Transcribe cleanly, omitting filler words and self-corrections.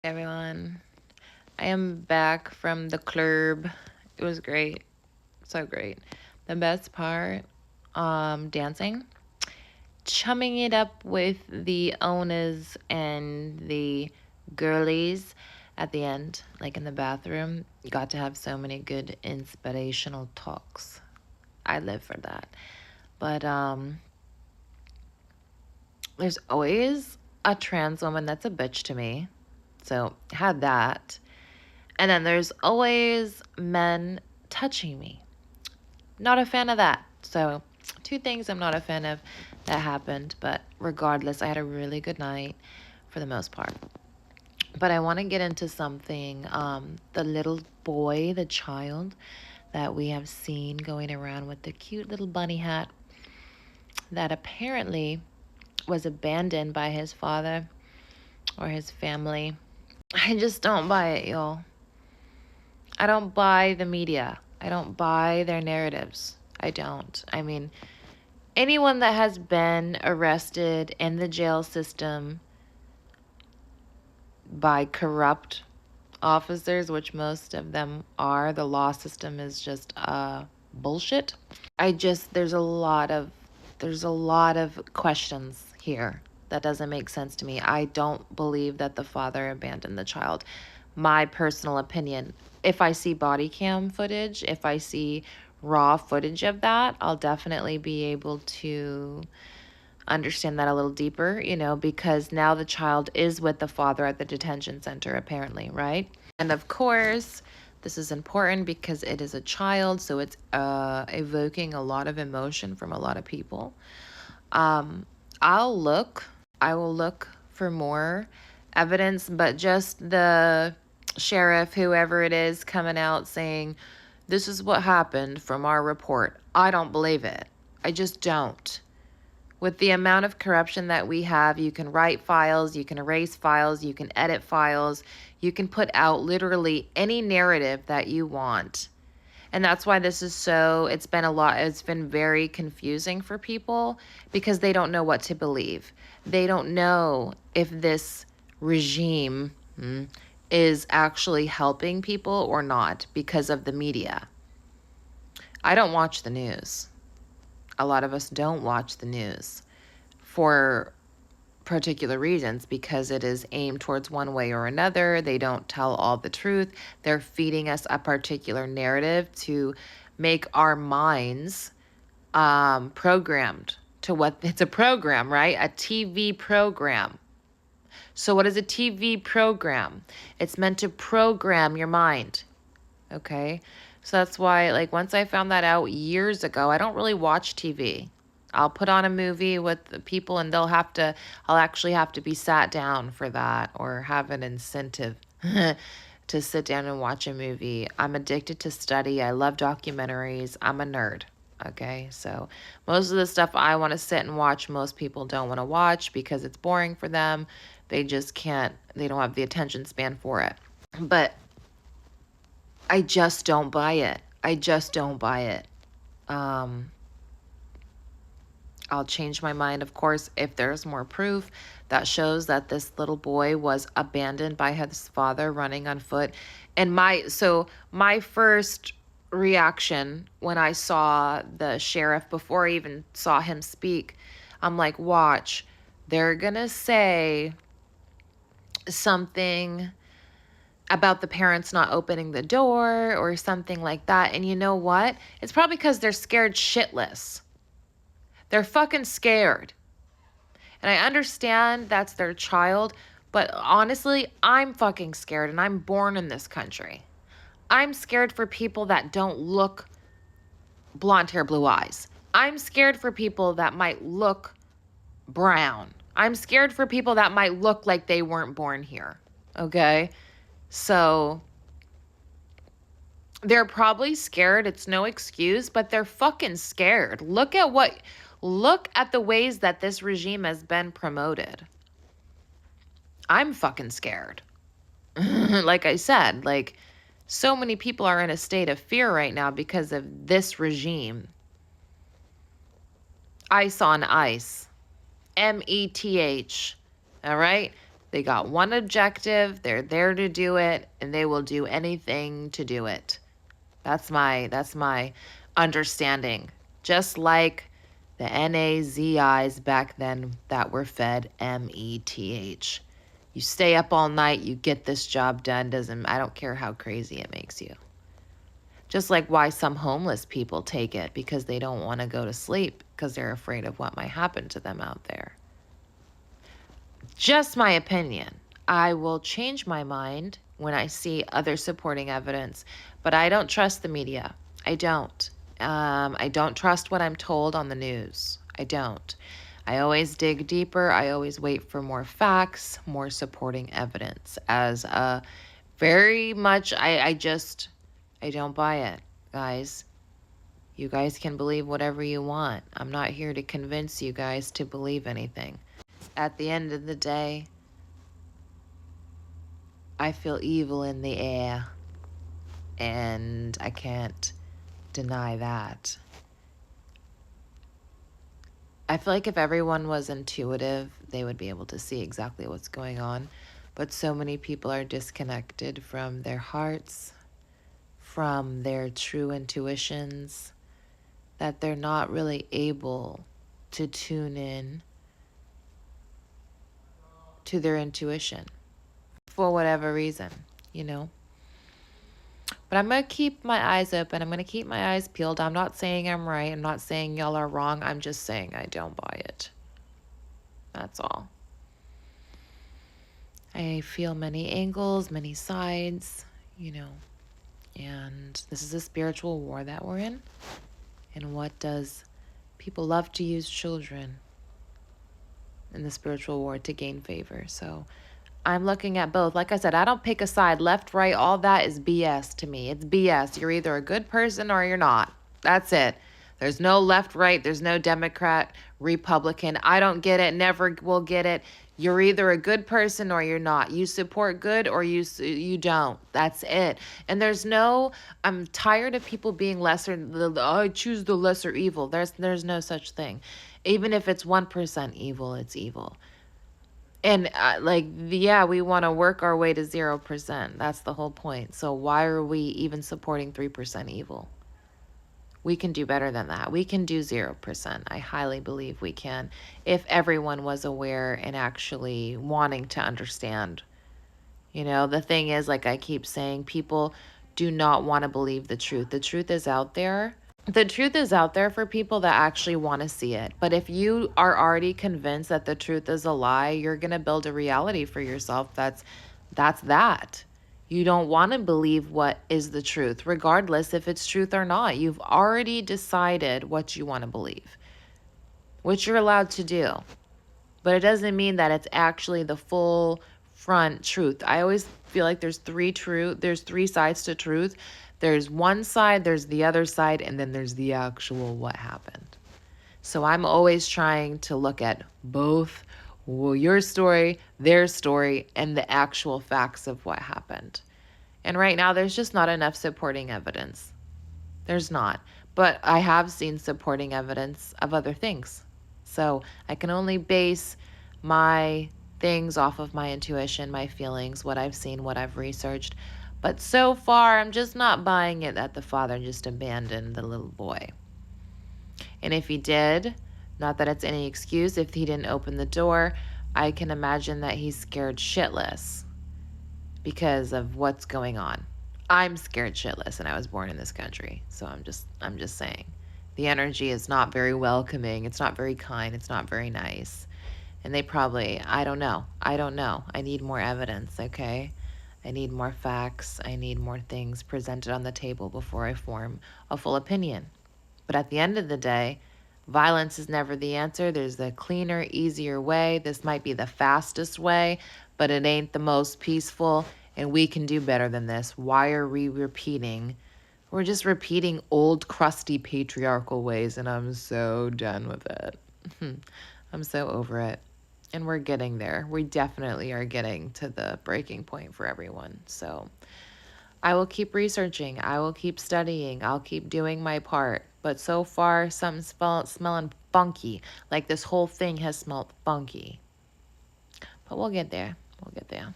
Everyone. I am back from the club. It was great. So great. The best part, dancing. Chumming it up with the owners and the girlies at the end, like in the bathroom. Got to have so many good inspirational talks. I live for that. But there's always a trans woman that's a bitch to me. So had that. And then there's always men touching me. Not a fan of that. So, two things I'm not a fan of that happened. But regardless, I had a really good night for the most part. But I want to get into something. The little boy, the child that we have seen going around with the cute little bunny hat that apparently was abandoned by his father or his family. I just don't buy it, y'all. I don't buy the media. I don't buy their narratives. I don't. I mean, anyone that has been arrested in the jail system by corrupt officers, which most of them are, the law system is just bullshit. There's a lot of questions here that doesn't make sense to me. I don't believe that the father abandoned the child. My personal opinion. If I see body cam footage, if I see raw footage of that, I'll definitely be able to understand that a little deeper, because now the child is with the father at the detention center, apparently, right? And of course, this is important because it is a child, so it's evoking a lot of emotion from a lot of people. Um, I'll look, I will look for more evidence, but just the sheriff, whoever it is, coming out saying, this is what happened from our report. I don't believe it. I just don't. With the amount of corruption that we have, you can write files, you can erase files, you can edit files, you can put out literally any narrative that you want. And that's why it's been very confusing for people because they don't know what to believe. They don't know if this regime is actually helping people or not because of the media. I don't watch the news. A lot of us don't watch the news for particular reasons because it is aimed towards one way or another. They don't tell all the truth. They're feeding us a particular narrative to make our minds programmed to what it's a program, right? A TV program. So what is a TV program? It's meant to program your mind. Okay? So that's why, like, once I found that out years ago, I don't really watch TV. I'll put on a movie with the people and I'll actually have to be sat down for that or have an incentive to sit down and watch a movie. I'm addicted to study. I love documentaries. I'm a nerd. Okay, so most of the stuff I want to sit and watch, most people don't want to watch because it's boring for them. They don't have the attention span for it. But I just don't buy it. I just don't buy it. I'll change my mind, of course, if there's more proof that shows that this little boy was abandoned by his father running on foot. And my first reaction when I saw the sheriff, before I even saw him speak, I'm like, watch, they're gonna say something about the parents not opening the door or something like that. And you know what? It's probably because they're scared shitless. They're fucking scared. And I understand that's their child, but honestly, I'm fucking scared and I'm born in this country. I'm scared for people that don't look blonde hair, blue eyes. I'm scared for people that might look brown. I'm scared for people that might look like they weren't born here. Okay? So they're probably scared. It's no excuse, but they're fucking scared. Look at the ways that this regime has been promoted. I'm fucking scared. Like I said, like so many people are in a state of fear right now because of this regime. Ice on ice. METH. All right? They got one objective, they're there to do it, and they will do anything to do it. That's my understanding. Just like the NAZIs back then that were fed METH. You stay up all night, you get this job done, I don't care how crazy it makes you. Just like why some homeless people take it, because they don't want to go to sleep because they're afraid of what might happen to them out there. Just my opinion. I will change my mind when I see other supporting evidence, but I don't trust the media. I don't. I don't trust what I'm told on the news. I don't. I always dig deeper. I always wait for more facts, more supporting evidence. As a very much, I don't buy it, guys. You guys can believe whatever you want. I'm not here to convince you guys to believe anything. At the end of the day, I feel evil in the air, and I can't deny that. I feel like if everyone was intuitive, they would be able to see exactly what's going on. But so many people are disconnected from their hearts, from their true intuitions, that they're not really able to tune in to their intuition for whatever reason, you know? But I'm going to keep my eyes open. I'm going to keep my eyes peeled. I'm not saying I'm right. I'm not saying y'all are wrong. I'm just saying I don't buy it. That's all. I feel many angles, many sides, you know, and this is a spiritual war that we're in. And what does people love to use children in the spiritual war to gain favor? So I'm looking at both. Like I said, I don't pick a side, left, right. All that is BS to me. It's BS. You're either a good person or you're not. That's it. There's no left, right. There's no Democrat, Republican. I don't get it. Never will get it. You're either a good person or you're not. You support good or you don't. That's it. And I'm tired of people being I choose the lesser evil. There's no such thing. Even if it's 1% evil, it's evil. And we want to work our way to 0%. That's the whole point. So why are we even supporting 3% evil? We can do better than that. We can do 0%. I highly believe we can, if everyone was aware and actually wanting to understand. You know, the thing is, like I keep saying, people do not want to believe the truth. The truth is out there. The truth is out there for people that actually want to see it. But if you are already convinced that the truth is a lie, you're going to build a reality for yourself that's that. You don't want to believe what is the truth, regardless if it's truth or not. You've already decided what you want to believe, which you're allowed to do. But it doesn't mean that it's actually the full front truth. I always feel like there's three sides to truth. There's one side, there's the other side, and then there's the actual what happened. So I'm always trying to look at both your story, their story, and the actual facts of what happened. And right now, there's just not enough supporting evidence. There's not. But I have seen supporting evidence of other things. So I can only base my things off of my intuition, my feelings, what I've seen, what I've researched. But so far, I'm just not buying it that the father just abandoned the little boy. And if he did, not that it's any excuse, if he didn't open the door, I can imagine that he's scared shitless because of what's going on. I'm scared shitless, and I was born in this country. So I'm just saying. The energy is not very welcoming. It's not very kind. It's not very nice. And they probably, I don't know. I need more evidence, okay? I need more facts. I need more things presented on the table before I form a full opinion. But at the end of the day, violence is never the answer. There's a cleaner, easier way. This might be the fastest way, but it ain't the most peaceful, and we can do better than this. Why are we repeating? We're just repeating old, crusty, patriarchal ways, and I'm so done with it. I'm so over it. And we're getting there. We definitely are getting to the breaking point for everyone. So I will keep researching. I will keep studying. I'll keep doing my part. But so far, something's smelling funky. Like this whole thing has smelled funky. But we'll get there. We'll get there.